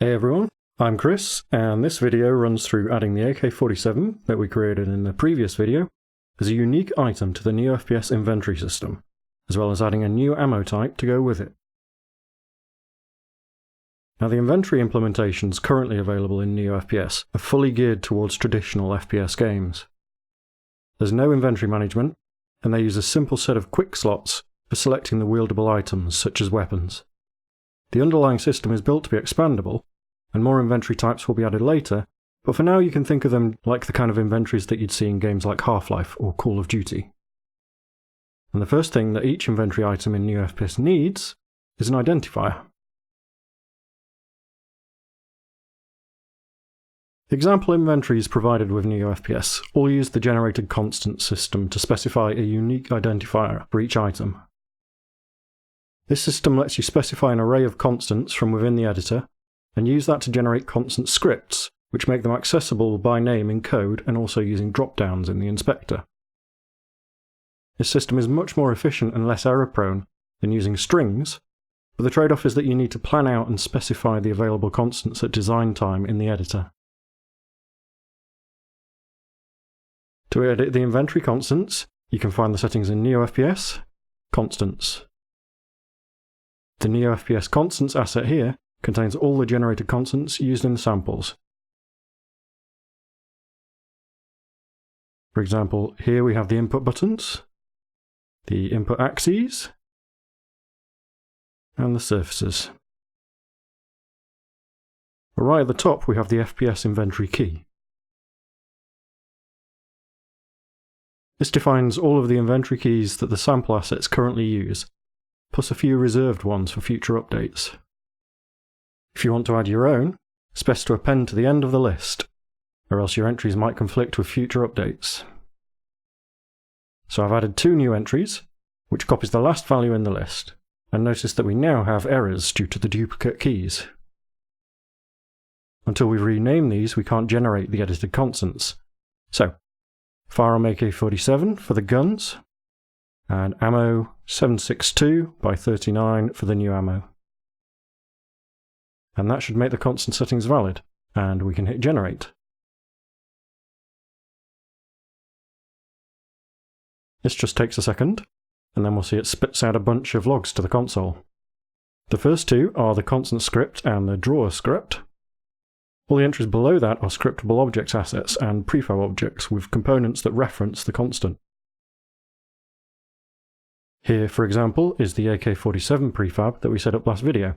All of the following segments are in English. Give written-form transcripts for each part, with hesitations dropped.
Hey everyone, I'm Chris, and this video runs through adding the AK-47 that we created in the previous video as a unique item to the NeoFPS inventory system, as well as adding a new ammo type to go with it. Now the inventory implementations currently available in NeoFPS are fully geared towards traditional FPS games. There's no inventory management, and they use a simple set of quick slots for selecting the wieldable items such as weapons. The underlying system is built to be expandable, and more inventory types will be added later, but for now you can think of them like the kind of inventories that you'd see in games like Half-Life or Call of Duty. And the first thing that each inventory item in NeoFPS needs is an identifier. The example inventories provided with NeoFPS all use the generated constant system to specify a unique identifier for each item. This system lets you specify an array of constants from within the editor, and use that to generate constant scripts, which make them accessible by name in code and also using drop-downs in the inspector. This system is much more efficient and less error-prone than using strings, but the trade-off is that you need to plan out and specify the available constants at design time in the editor. To edit the inventory constants, you can find the settings in NeoFPS, Constants. The NeoFPS Constants asset here contains all the generated constants used in the samples. For example, here we have the input buttons, the input axes, and the surfaces. Right at the top we have the FPS inventory key. This defines all of the inventory keys that the sample assets currently use, plus a few reserved ones for future updates. If you want to add your own, it's best to append to the end of the list, or else your entries might conflict with future updates. So I've added 2 new entries, which copies the last value in the list, and notice that we now have errors due to the duplicate keys. Until we rename these, we can't generate the edited constants. So, firearm AK-47 for the guns, and ammo 762 by 39 for the new ammo. And that should make the constant settings valid, and we can hit generate. This just takes a second, and then we'll see it spits out a bunch of logs to the console. The first 2 are the constant script and the drawer script. All the entries below that are scriptable objects assets and prefab objects with components that reference the constant. Here, for example, is the AK-47 prefab that we set up last video.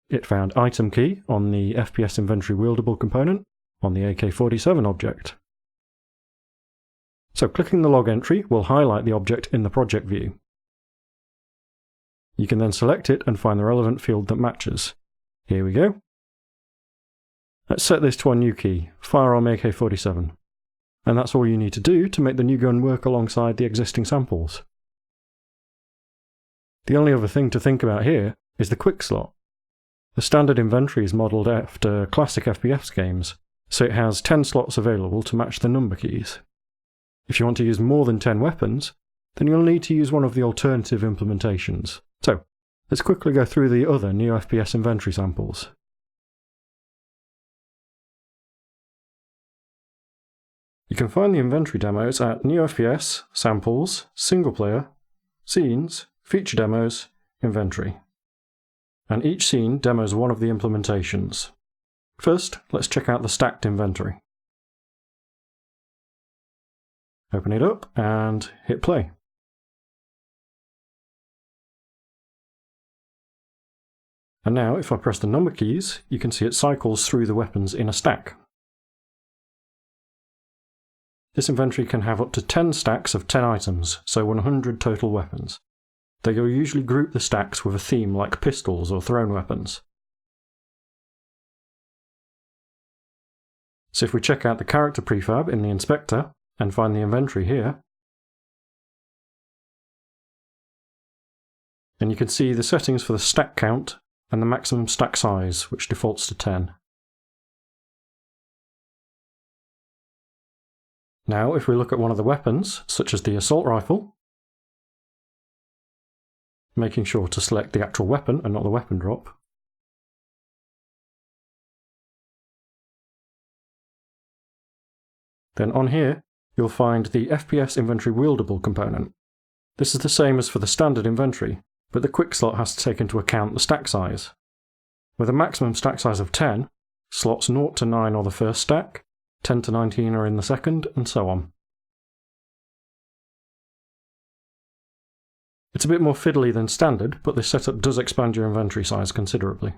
It found item key on the FPS inventory wieldable component on the AK-47 object. So clicking the log entry will highlight the object in the project view. You can then select it and find the relevant field that matches. Here we go. Let's set this to our new key, firearm AK-47. And that's all you need to do to make the new gun work alongside the existing samples. The only other thing to think about here is the quick slot. The standard inventory is modelled after classic FPS games, so it has 10 slots available to match the number keys. If you want to use more than 10 weapons, then you'll need to use one of the alternative implementations. So, let's quickly go through the other NeoFPS inventory samples. You can find the inventory demos at NeoFPS, Samples, Single Player, Scenes, Feature Demos, Inventory. And each scene demos one of the implementations. First, let's check out the stacked inventory. Open it up and hit play. And now, if I press the number keys, you can see it cycles through the weapons in a stack. This inventory can have up to 10 stacks of 10 items, so 100 total weapons. They will usually group the stacks with a theme like pistols or thrown weapons. So if we check out the character prefab in the inspector and find the inventory here, then you can see the settings for the stack count and the maximum stack size, which defaults to 10. Now if we look at one of the weapons, such as the assault rifle, making sure to select the actual weapon and not the weapon drop, Then on here, you'll find the FPS inventory wieldable component. This is the same as for the standard inventory, but the quick slot has to take into account the stack size. With a maximum stack size of 10, slots 0 to 9 are the first stack, 10 to 19 are in the second, and so on. It's a bit more fiddly than standard, but this setup does expand your inventory size considerably.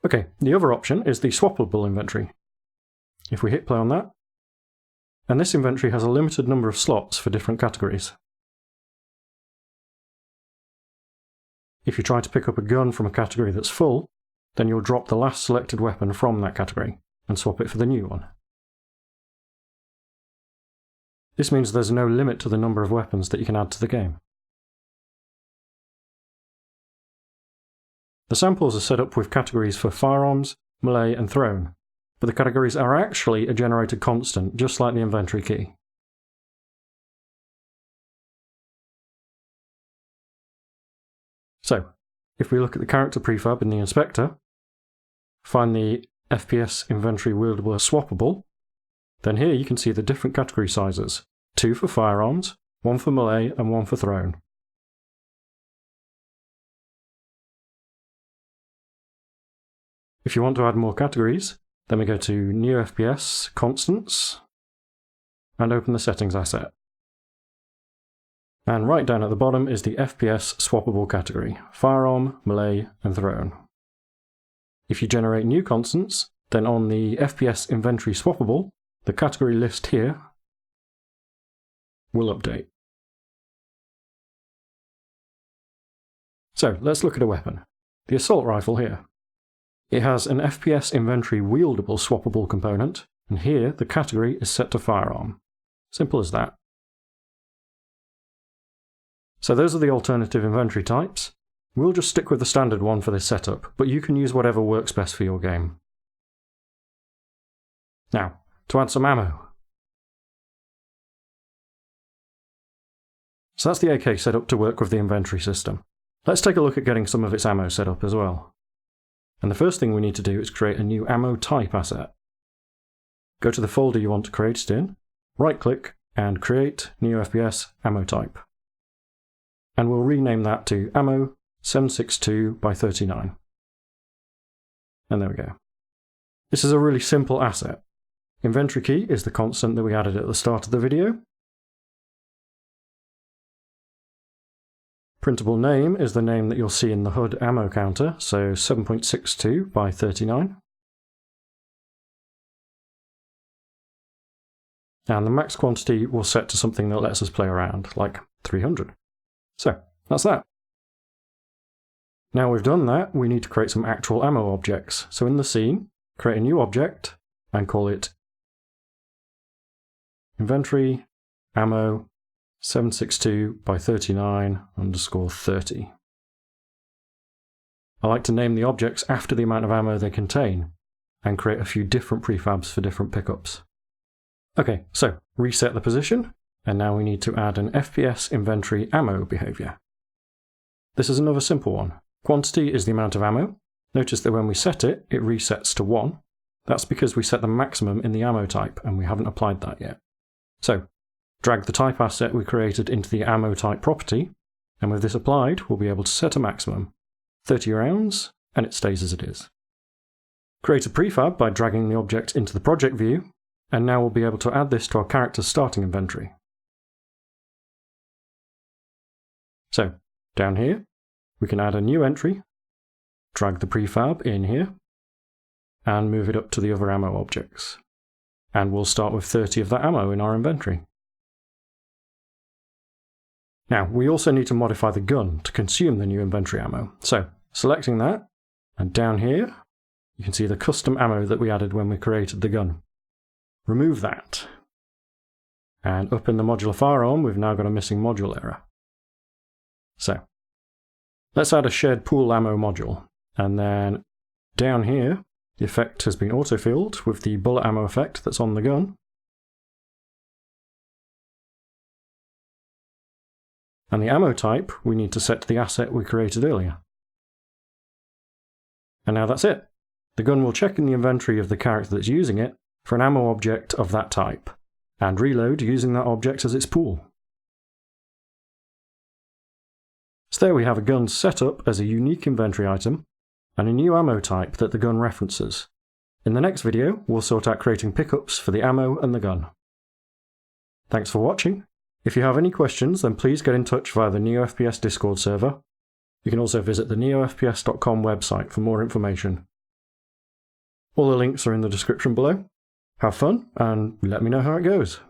Okay, the other option is the swappable inventory. If we hit play on that, and this inventory has a limited number of slots for different categories. If you try to pick up a gun from a category that's full, then you'll drop the last selected weapon from that category and swap it for the new one. This means there's no limit to the number of weapons that you can add to the game. The samples are set up with categories for firearms, melee, and thrown, but the categories are actually a generated constant, just like the inventory key. So, if we look at the character prefab in the inspector, find the FPS inventory wieldable swappable, then here you can see the different category sizes, 2 for firearms, 1 for melee, and 1 for thrown. If you want to add more categories, then we go to NeoFPS, Constants, and open the Settings asset. And right down at the bottom is the FPS swappable category, firearm, melee, and thrown. If you generate new constants, then on the FPS inventory swappable, the category list here will update. So let's look at a weapon. The assault rifle here. It has an FPS inventory wieldable swappable component, and here the category is set to firearm. Simple as that. So those are the alternative inventory types. We'll just stick with the standard one for this setup, but you can use whatever works best for your game. Now, to add some ammo. So that's the AK set up to work with the inventory system. Let's take a look at getting some of its ammo set up as well. And the first thing we need to do is create a new ammo type asset. Go to the folder you want to create it in, right-click, and create NeoFPS ammo type. And we'll rename that to ammo 762 by 39. And there we go. This is a really simple asset. Inventory key is the constant that we added at the start of the video. Printable name is the name that you'll see in the HUD ammo counter, so 7.62 by 39. And the max quantity we'll set to something that lets us play around, like 300. So, that's that. Now we've done that, we need to create some actual ammo objects. So in the scene, create a new object and call it inventory ammo 762 by 39 underscore 30. I like to name the objects after the amount of ammo they contain and create a few different prefabs for different pickups. Okay, so reset the position, and now we need to add an FPS inventory ammo behavior. This is another simple one. Quantity is the amount of ammo. Notice that when we set it, it resets to 1. That's because we set the maximum in the ammo type, and we haven't applied that yet. So, drag the type asset we created into the ammo type property, and with this applied, we'll be able to set a maximum. 30 rounds, and it stays as it is. Create a prefab by dragging the object into the project view, and now we'll be able to add this to our character's starting inventory. So, down here, we can add a new entry, drag the prefab in here, and move it up to the other ammo objects. And we'll start with 30 of that ammo in our inventory. Now, we also need to modify the gun to consume the new inventory ammo. So, selecting that, and down here, you can see the custom ammo that we added when we created the gun. Remove that. And up in the modular firearm, we've now got a missing module error. So, let's add a shared pool ammo module. And then down here, the effect has been autofilled with the bullet ammo effect that's on the gun. And the ammo type we need to set to the asset we created earlier. And now that's it. The gun will check in the inventory of the character that's using it for an ammo object of that type, and reload using that object as its pool. So there we have a gun set up as a unique inventory item, and a new ammo type that the gun references. In the next video, we'll sort out creating pickups for the ammo and the gun. Thanks for watching. If you have any questions, then please get in touch via the NeoFPS Discord server. You can also visit the neofps.com website for more information. All the links are in the description below. Have fun, and let me know how it goes.